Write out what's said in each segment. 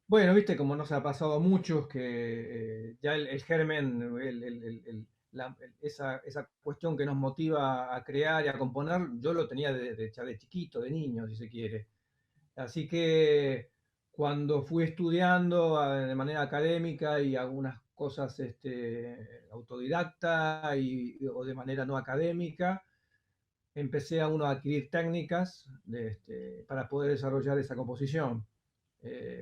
Bueno, viste, como nos ha pasado a muchos, que ya el germen, esa cuestión que nos motiva a crear y a componer, yo lo tenía ya de chiquito, de niño, si se quiere. Así que cuando fui estudiando de manera académica y algunas cosas autodidacta o de manera no académica, empecé a uno a adquirir técnicas para poder desarrollar esa composición.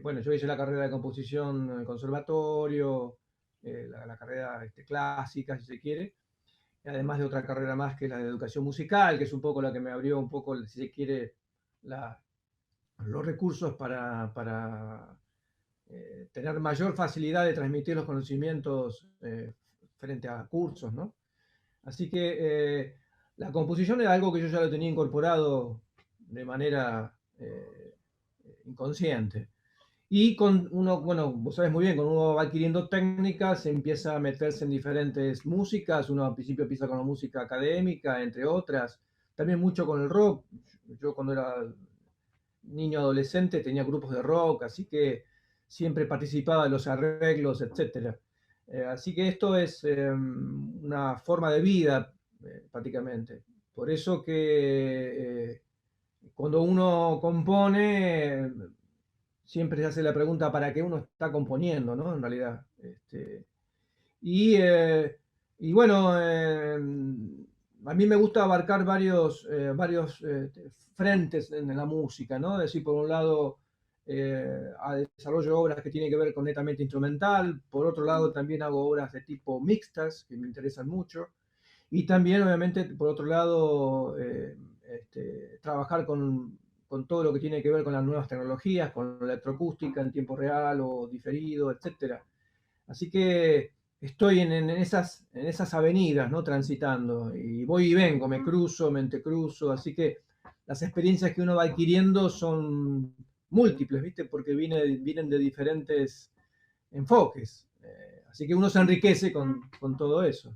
Bueno, yo hice la carrera de composición en el conservatorio, la carrera clásica, si se quiere, además de otra carrera más que es la de educación musical, que es un poco la que me abrió un poco, si se quiere, la, los recursos para tener mayor facilidad de transmitir los conocimientos frente a cursos, ¿no? Así que la composición era algo que yo ya lo tenía incorporado de manera inconsciente. Y con uno, bueno, vos sabes muy bien, cuando uno va adquiriendo técnicas, empieza a meterse en diferentes músicas. Uno al principio empieza con la música académica, entre otras. También mucho con el rock. Yo cuando era niño adolescente tenía grupos de rock, así que siempre participaba de los arreglos, etcétera. Así que esto es una forma de vida, prácticamente. Por eso que cuando uno compone, siempre se hace la pregunta para qué uno está componiendo, ¿no? En realidad. Y, eh, y bueno, a mí me gusta abarcar varios frentes en la música, ¿no? Es decir, por un lado, desarrollo obras que tienen que ver con netamente instrumental, por otro lado también hago obras de tipo mixtas, que me interesan mucho, y también, obviamente, por otro lado, trabajar con todo lo que tiene que ver con las nuevas tecnologías, con la electroacústica en tiempo real o diferido, etcétera. Así que estoy en esas avenidas, ¿no? Transitando, y voy y vengo, me cruzo, me entrecruzo, así que las experiencias que uno va adquiriendo son múltiples, ¿viste? Porque vienen de diferentes enfoques. Así que uno se enriquece con todo eso.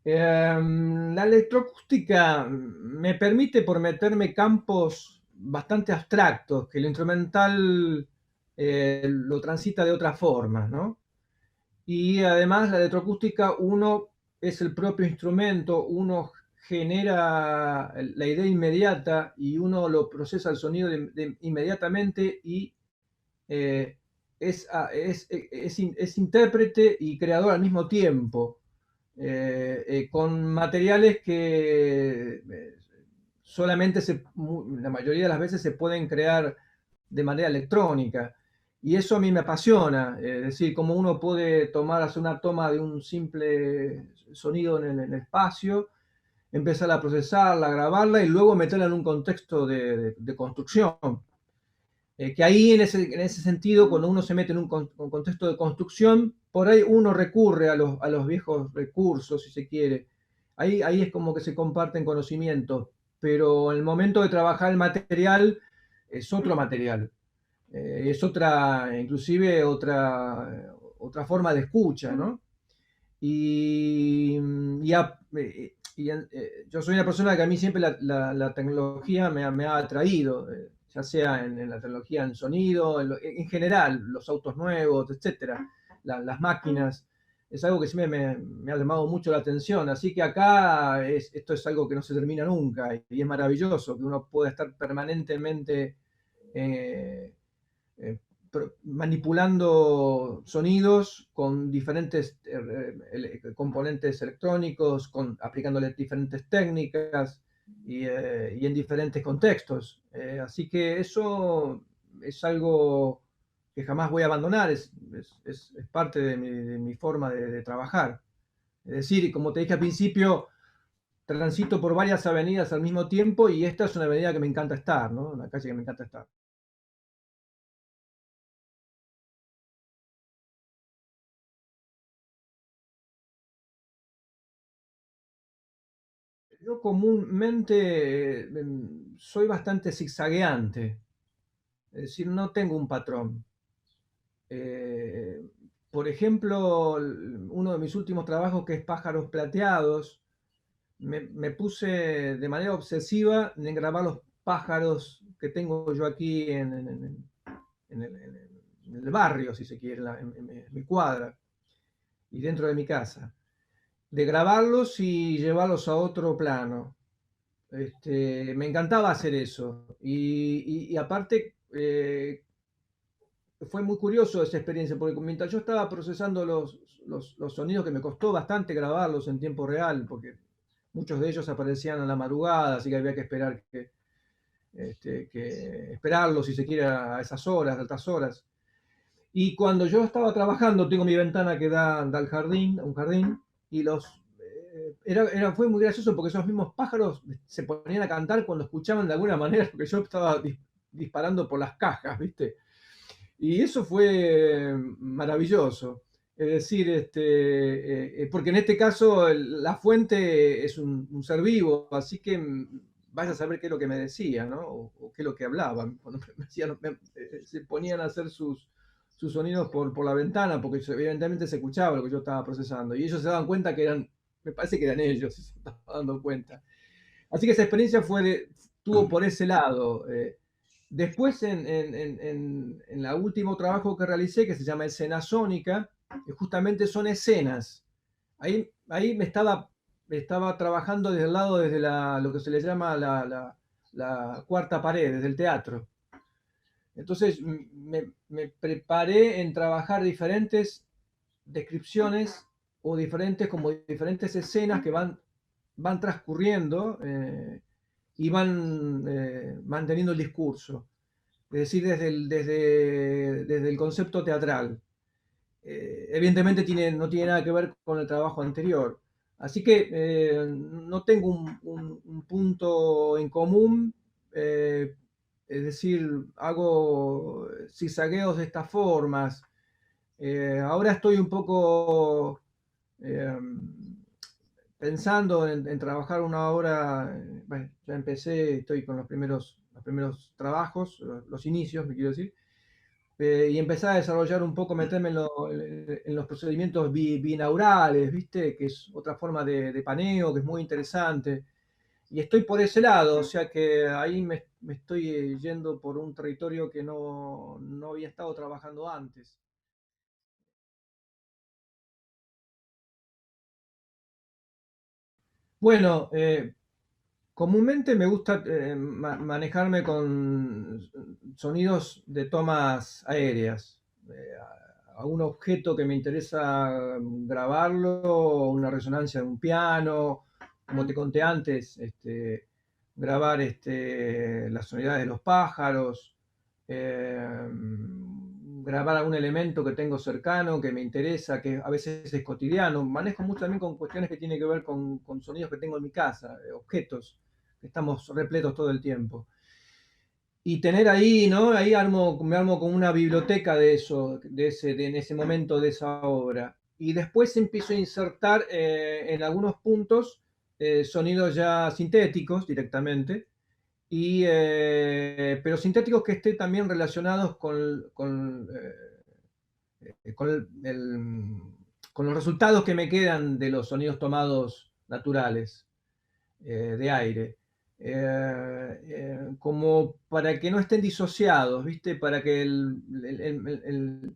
La electroacústica me permite por meterme campos bastante abstractos, que el instrumental lo transita de otra forma, ¿no? Y además la electroacústica, uno es el propio instrumento, uno genera la idea inmediata y uno lo procesa el sonido inmediatamente y eh, es intérprete y creador al mismo tiempo, con materiales que solamente la mayoría de las veces se pueden crear de manera electrónica. Y eso a mí me apasiona, es decir, cómo uno puede hacer una toma de un simple sonido en el espacio, empezar a procesarla, a grabarla y luego meterla en un contexto de construcción. Que ahí en ese sentido, cuando uno se mete en un contexto de construcción, por ahí uno recurre a los viejos recursos, si se quiere. Ahí es como que se comparten conocimientos, pero en el momento de trabajar el material es otro material, es inclusive otra forma de escucha, ¿no? Yo soy una persona que a mí siempre la tecnología me ha atraído, ya sea en la tecnología en sonido, en general, los autos nuevos, etcétera, las máquinas. Es algo que siempre me ha llamado mucho la atención. Así que acá esto es algo que no se termina nunca y es maravilloso que uno pueda estar permanentemente eh, eh, manipulando sonidos con diferentes componentes electrónicos, aplicándole diferentes técnicas y en diferentes contextos. Así que eso es algo que jamás voy a abandonar, es parte de mi forma de trabajar. Es decir, como te dije al principio, transito por varias avenidas al mismo tiempo y esta es una avenida que me encanta estar, ¿no? Una calle que me encanta estar. Yo comúnmente soy bastante zigzagueante, es decir, no tengo un patrón. Eh, por ejemplo, uno de mis últimos trabajos, que es Pájaros Plateados, me puse de manera obsesiva en grabar los pájaros que tengo yo aquí en el barrio, si se quiere, en mi cuadra y dentro de mi casa. De grabarlos y llevarlos a otro plano. Me encantaba hacer eso. Y aparte, fue muy curioso esa experiencia, porque mientras yo estaba procesando los sonidos, que me costó bastante grabarlos en tiempo real, porque muchos de ellos aparecían a la madrugada, así que había que esperar que esperarlos, si se quiere, a esas horas, altas horas. Y cuando yo estaba trabajando, tengo mi ventana que da al jardín, a un jardín, y fue muy gracioso porque esos mismos pájaros se ponían a cantar cuando escuchaban de alguna manera, porque yo estaba disparando por las cajas, ¿viste? Y eso fue maravilloso. Es decir, porque en este caso la fuente es un ser vivo, así que vaya a saber qué es lo que me decía, ¿no? O qué es lo que hablaban. Cuando se ponían a hacer sus sonidos por la ventana, porque evidentemente se escuchaba lo que yo estaba procesando. Y ellos se daban cuenta que me parece que eran ellos, se estaban dando cuenta. Así que esa experiencia tuvo por ese lado. Después, en la último trabajo que realicé, que se llama Escena Sónica, justamente son escenas. Ahí me estaba trabajando desde el lado, desde lo que se le llama la cuarta pared, desde el teatro. Entonces me preparé en trabajar diferentes descripciones o diferentes escenas que van transcurriendo y van manteniendo el discurso. Es decir, desde el concepto teatral. Evidentemente no tiene nada que ver con el trabajo anterior. Así que no tengo un punto en común, eh, es decir, hago zigzagueos de estas formas. Ahora estoy un poco eh, pensando en trabajar una obra. Bueno, ya empecé, estoy con los primeros trabajos, los inicios, me quiero decir, y empecé a desarrollar un poco, meterme en los procedimientos binaurales, ¿viste? Que es otra forma de paneo, que es muy interesante. Y estoy por ese lado, o sea que ahí me estoy yendo por un territorio que no había estado trabajando antes. Bueno, comúnmente me gusta manejarme con sonidos de tomas aéreas. A un objeto que me interesa grabarlo, una resonancia de un piano, como te conté antes, grabar las sonoridades de los pájaros, eh, grabar algún elemento que tengo cercano, que me interesa, que a veces es cotidiano. Manejo mucho también con cuestiones que tienen que ver con sonidos que tengo en mi casa, objetos, que estamos repletos todo el tiempo. Y tener ahí, ¿no? Ahí me armo como una biblioteca de eso, en ese momento de esa obra. Y después empiezo a insertar en algunos puntos sonidos ya sintéticos directamente, pero sintéticos que estén también relacionados con con los resultados que me quedan de los sonidos tomados naturales de aire. Como para que no estén disociados, ¿viste? Para que el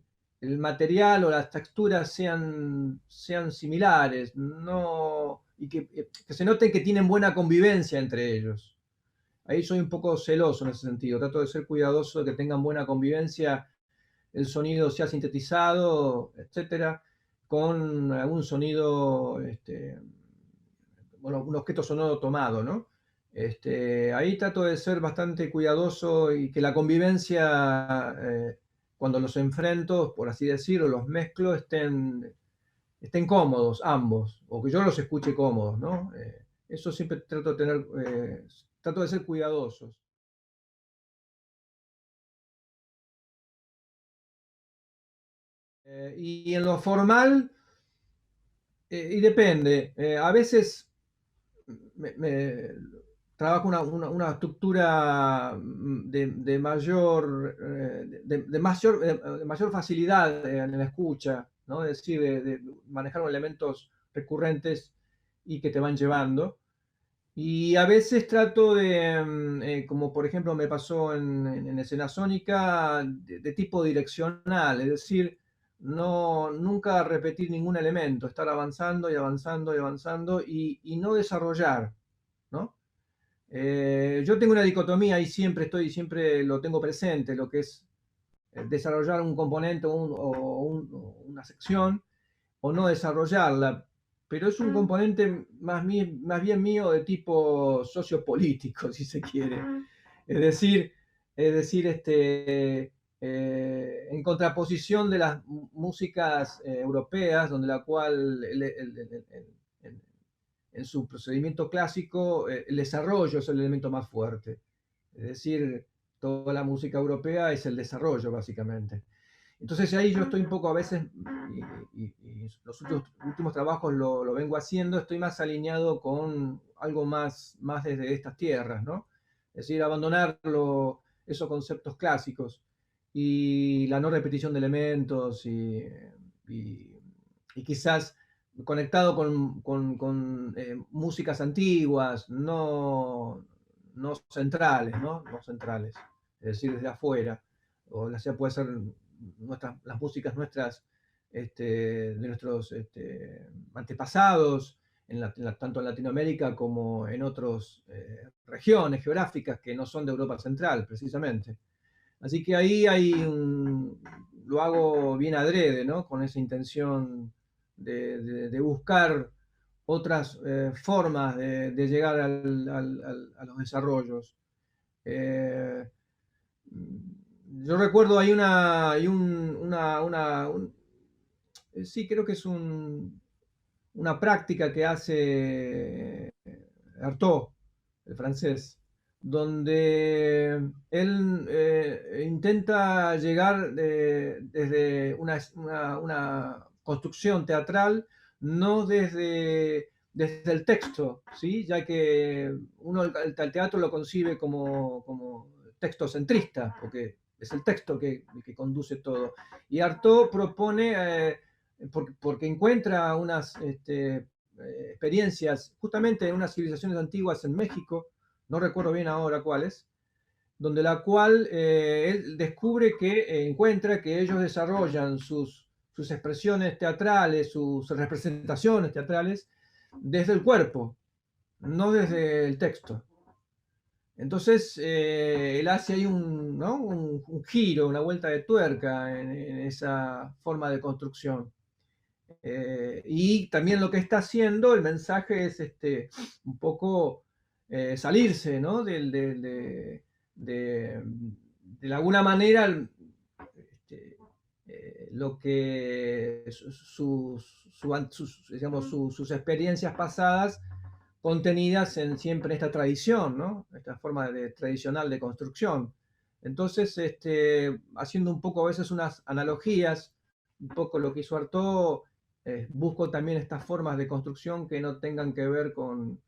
material o las texturas sean similares, no, y que se noten que tienen buena convivencia entre ellos. Ahí soy un poco celoso en ese sentido, trato de ser cuidadoso de que tengan buena convivencia, el sonido sea sintetizado, etcétera, con algún sonido, bueno, un objeto sonoro tomado, ¿no? Ahí trato de ser bastante cuidadoso y que la convivencia cuando los enfrento, por así decirlo, los mezclo, estén cómodos ambos, o que yo los escuche cómodos, ¿no? Eso siempre trato de tener, trato de ser cuidadosos. Y en lo formal, y depende, a veces me trabajo una estructura de mayor, de mayor facilidad en la escucha, ¿no? Es decir, de manejar elementos recurrentes y que te van llevando. Y a veces trato de, como por ejemplo me pasó en escena sónica, de tipo direccional, es decir, no, nunca repetir ningún elemento, estar avanzando y avanzando y avanzando y no desarrollar, ¿no? Yo tengo una dicotomía y siempre lo tengo presente, lo que es desarrollar un componente o una sección o no desarrollarla, pero es un componente más bien mío de tipo sociopolítico, si se quiere. Es decir, en contraposición de las músicas europeas, donde la cual en su procedimiento clásico el desarrollo es el elemento más fuerte. Es decir, toda la música europea es el desarrollo, básicamente. Entonces ahí yo estoy un poco a veces, y los últimos trabajos lo vengo haciendo, estoy más alineado con algo más desde estas tierras, ¿no? Es decir, abandonar esos conceptos clásicos y la no repetición de elementos y- y quizás conectado con músicas antiguas, no centrales, ¿no? No centrales, es decir, desde afuera, o ya puede ser las músicas nuestras, de nuestros antepasados, tanto en Latinoamérica como en otras regiones geográficas que no son de Europa Central, precisamente. Así que ahí lo hago bien adrede, ¿no? Con esa intención de buscar otras formas de llegar a los desarrollos. Eh, yo recuerdo hay sí, creo que es una práctica que hace Artaud, el francés, donde él intenta llegar desde una construcción teatral, no desde el texto, ¿sí? Ya que uno el teatro lo concibe como texto centrista, porque es el texto que conduce todo. Y Artaud propone, porque encuentra unas experiencias justamente en unas civilizaciones antiguas en México, no recuerdo bien ahora cuáles, donde la cual él descubre que encuentra que ellos desarrollan sus expresiones teatrales, sus representaciones teatrales desde el cuerpo, no desde el texto. Entonces, él hace ahí ¿no? un giro, una vuelta de tuerca en esa forma de construcción. Y también lo que está haciendo, el mensaje es un poco salirse, ¿no? De alguna manera, lo que digamos, sus experiencias pasadas contenidas siempre en esta tradición, ¿no? Esta forma tradicional de construcción. Entonces, haciendo un poco a veces unas analogías, un poco lo que hizo Artaud, busco también estas formas de construcción que no tengan que ver con,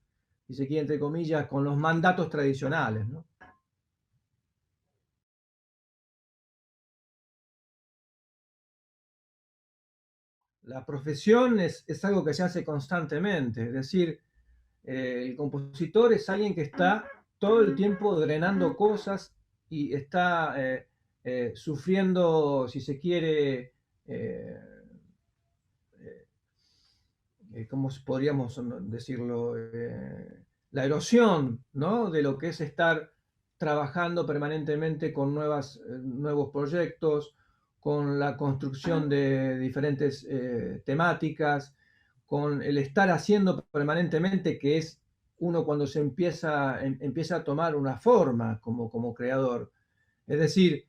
si se quiere, entre comillas, con los mandatos tradicionales, ¿no? La profesión es algo que se hace constantemente, es decir, el compositor es alguien que está todo el tiempo drenando cosas y está sufriendo, si se quiere, eh, ¿cómo podríamos decirlo? La erosión, ¿no? De lo que es estar trabajando permanentemente con nuevos proyectos, con la construcción de diferentes temáticas, con el estar haciendo permanentemente, que es uno cuando empieza a tomar una forma como creador. Es decir,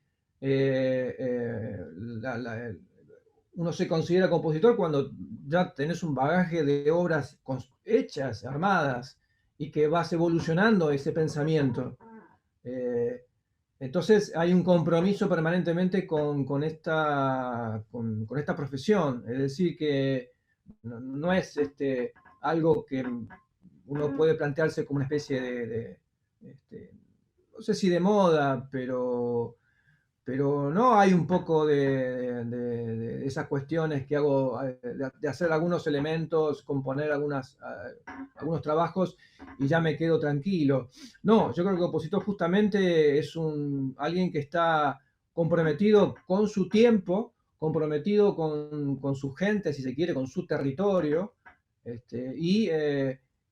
uno se considera compositor cuando ya tenés un bagaje de obras hechas, armadas, y que vas evolucionando ese pensamiento. Eh, entonces hay un compromiso permanentemente con esta profesión, es decir, que no es algo que uno puede plantearse como una especie no sé si de moda, pero no hay un poco de esas cuestiones que hago, de hacer algunos elementos, componer algunos trabajos y ya me quedo tranquilo. No, yo creo que el compositor justamente es alguien que está comprometido con su tiempo, comprometido con su gente, si se quiere, con su territorio,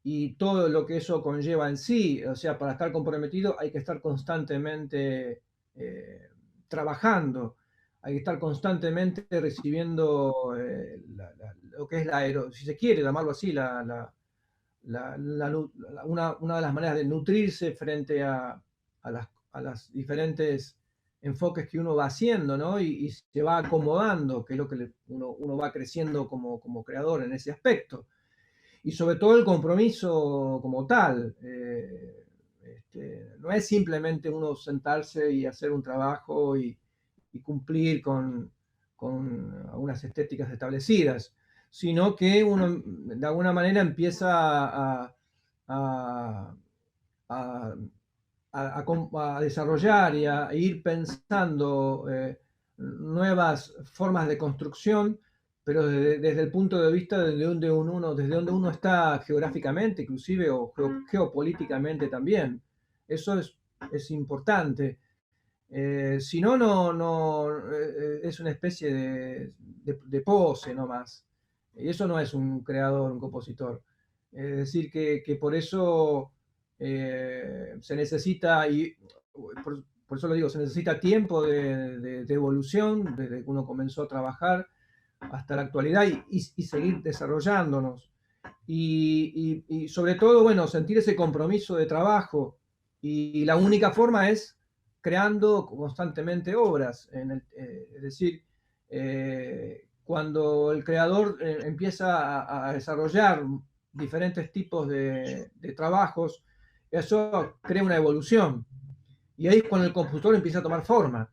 y todo lo que eso conlleva en sí. O sea, para estar comprometido hay que estar constantemente trabajando, hay que estar constantemente recibiendo lo que es si se quiere llamarlo así, una de las maneras de nutrirse frente a las diferentes enfoques que uno va haciendo, ¿no? Y se va acomodando, que es lo que uno va creciendo como creador en ese aspecto. Y sobre todo el compromiso como tal. No es simplemente uno sentarse y hacer un trabajo y cumplir con algunas estéticas establecidas, sino que uno de alguna manera empieza a, a- a desarrollar y a ir pensando nuevas formas de construcción, pero desde el punto de vista desde donde uno está geográficamente, inclusive, o geopolíticamente también. Eso es importante. Si no, es una especie de pose nomás. Y eso no es un creador, un compositor. Es decir, que por eso se necesita, y por eso lo digo, se necesita tiempo de evolución, desde que uno comenzó a trabajar hasta la actualidad y seguir desarrollándonos. Y sobre todo, bueno, sentir ese compromiso de trabajo. Y la única forma es creando constantemente obras. Es decir, cuando el creador empieza a desarrollar diferentes tipos de trabajos, eso crea una evolución. Y ahí es cuando el compositor empieza a tomar forma.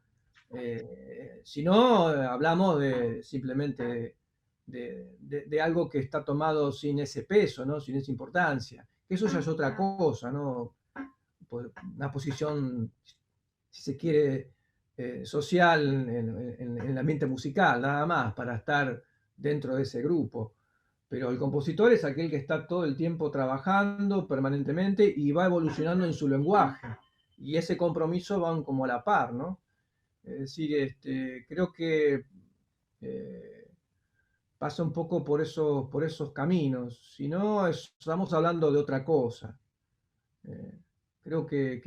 Si no, hablamos simplemente de algo que está tomado sin ese peso, ¿no? Sin esa importancia. Eso ya es otra cosa, ¿no? Pues una posición, si se quiere, social en el ambiente musical, nada más, para estar dentro de ese grupo. Pero el compositor es aquel que está todo el tiempo trabajando permanentemente y va evolucionando en su lenguaje. Y ese compromiso van como a la par, ¿no? Es decir, creo que eh, pasa un poco por esos caminos. Si no, estamos hablando de otra cosa. Eh, Creo que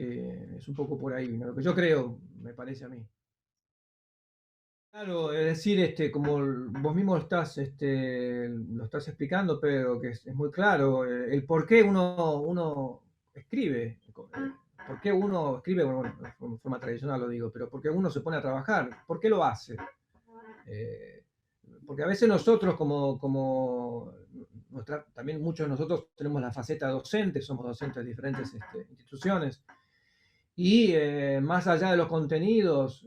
es un poco por ahí, ¿no? Lo que yo creo, me parece a mí. Claro, es decir, como vos mismo lo estás explicando, Pedro, que es muy claro, el por qué uno escribe, por qué uno escribe, bueno, de forma tradicional lo digo, pero por qué uno se pone a trabajar, por qué lo hace. Eh, Porque a veces nosotros también muchos de nosotros tenemos la faceta docente, somos docentes de diferentes instituciones, y más allá de los contenidos,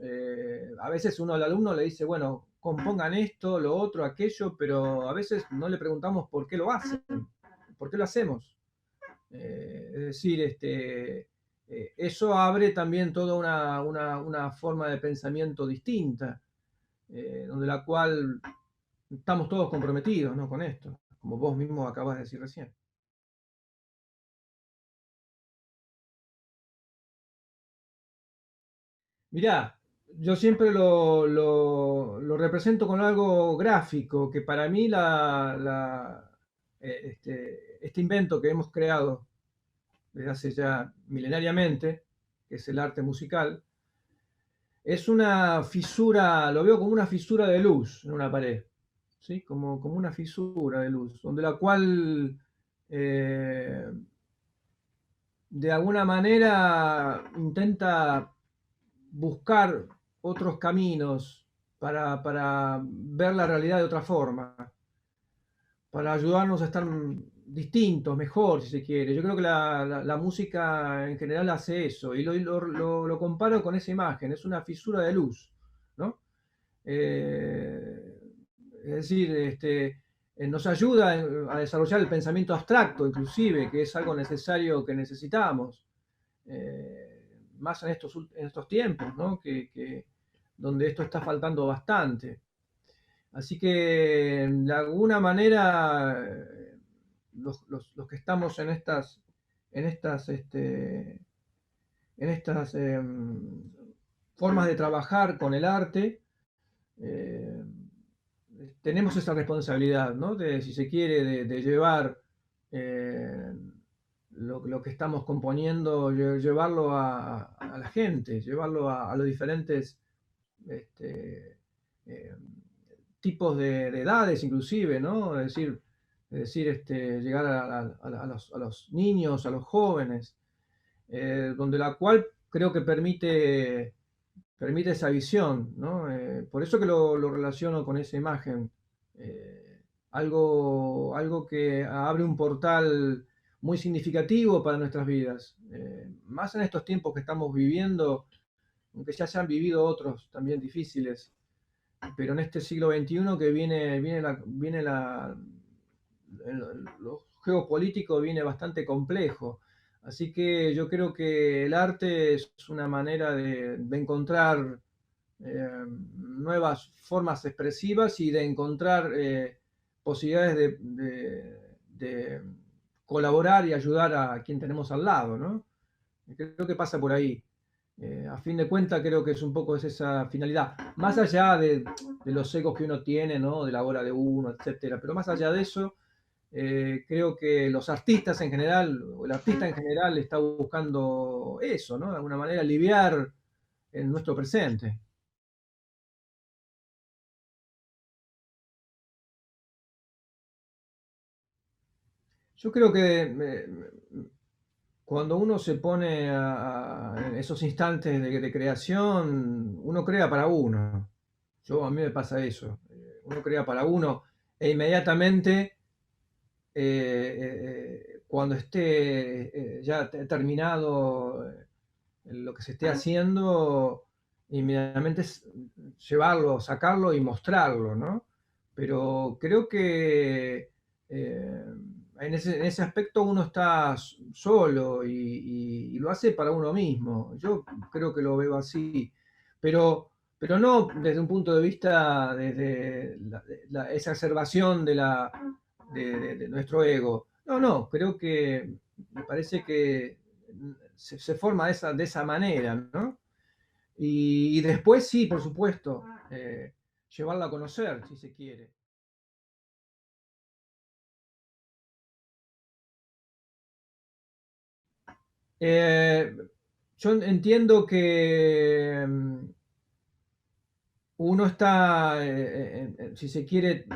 a veces uno al alumno le dice, bueno, compongan esto, lo otro, aquello, pero a veces no le preguntamos por qué lo hacen, por qué lo hacemos. Es decir, eso abre también toda una forma de pensamiento distinta, donde la cual estamos todos comprometidos, ¿no? Con esto, como vos mismo acabas de decir recién. Mirá, yo siempre lo represento con algo gráfico, que para mí este invento que hemos creado desde hace ya milenariamente, que es el arte musical, es una fisura, lo veo como una fisura de luz en una pared, ¿sí? Como una fisura de luz, donde la cual eh, de alguna manera intenta buscar otros caminos para ver la realidad de otra forma, para ayudarnos a estar distintos, mejor, si se quiere. Yo creo que la música en general hace eso, y lo comparo con esa imagen, es una fisura de luz, ¿no? Eh, es decir, nos ayuda a desarrollar el pensamiento abstracto, inclusive, que es algo necesario que necesitamos, más en estos tiempos, ¿no? Donde esto está faltando bastante. Así que, de alguna manera, los que estamos en estas, en estas formas de trabajar con el arte, eh, tenemos esa responsabilidad, ¿no? De, si se quiere, de llevar eh, lo que estamos componiendo, llevarlo a la gente, llevarlo a los diferentes este, eh, tipos de edades, inclusive, ¿no? Llegar a los niños, a los jóvenes, donde la cual creo que permite esa visión, ¿no? Por eso que lo relaciono con esa imagen. Eh, algo que abre un portal muy significativo para nuestras vidas. Más en estos tiempos que estamos viviendo, aunque ya se han vivido otros también difíciles, pero en este siglo XXI que lo geopolítico viene bastante complejo. Así que yo creo que el arte es una manera de encontrar nuevas formas expresivas y de encontrar posibilidades de colaborar y ayudar a quien tenemos al lado, ¿no? Creo que pasa por ahí. A fin de cuentas, creo que es un poco esa finalidad. Más allá de los egos que uno tiene, ¿no? De la obra de uno, etcétera. Pero más allá de eso, creo que los artistas en general, o el artista en general, está buscando eso, ¿no? De alguna manera aliviar en nuestro presente. Yo creo que cuando uno se pone en esos instantes de creación, uno crea para uno. A mí me pasa eso. Uno crea para uno e inmediatamente, cuando esté ya terminado lo que se esté haciendo, inmediatamente llevarlo, sacarlo y mostrarlo, ¿no? Pero creo que en ese aspecto uno está solo y lo hace para uno mismo. Yo creo que lo veo así, pero no desde un punto de vista, desde esa exacerbación de nuestro ego. No, no, creo que me parece que se forma de esa manera, ¿no? Y después sí, por supuesto, llevarla a conocer, si se quiere. Eh, yo entiendo que uno está, si se quiere,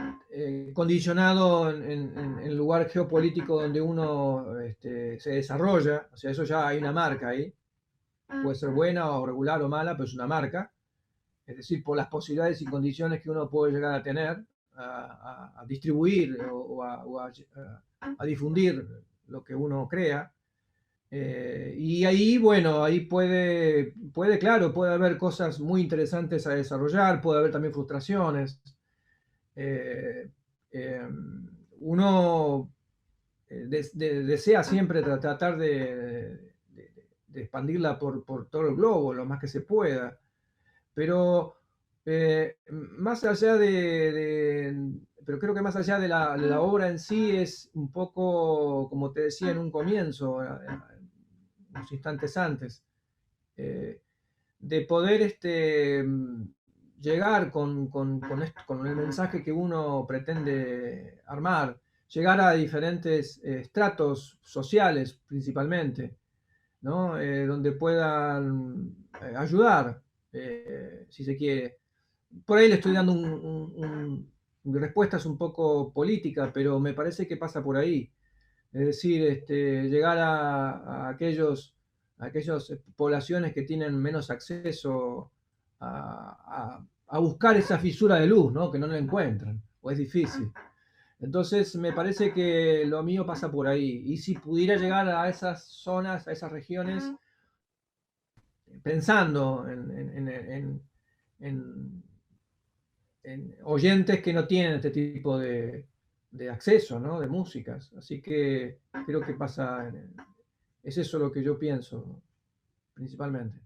condicionado en el lugar geopolítico donde uno se desarrolla, o sea, eso ya hay una marca ahí, puede ser buena o regular o mala, pero es una marca, es decir, por las posibilidades y condiciones que uno puede llegar a tener, a distribuir a difundir lo que uno crea. Y ahí, bueno, ahí claro, puede haber cosas muy interesantes a desarrollar, puede haber también frustraciones. Eh, eh, Uno desea siempre tratar de expandirla por todo el globo, lo más que se pueda. Pero más allá pero creo que más allá de la obra en sí es un poco, como te decía en un comienzo, unos instantes antes, eh, de poder llegar con el mensaje que uno pretende armar, llegar a diferentes estratos sociales principalmente, ¿no? Donde puedan ayudar, si se quiere. Por ahí le estoy dando respuestas un poco políticas, pero me parece que pasa por ahí. Es decir, llegar a aquellas poblaciones que tienen menos acceso a buscar esa fisura de luz, ¿no? Que no la encuentran, o es difícil. Entonces, me parece que lo mío pasa por ahí. Y si pudiera llegar a esas zonas, a esas regiones, pensando en- en oyentes que no tienen este tipo de acceso, ¿no? De músicas. Así que creo que pasa, es eso lo que yo pienso, principalmente.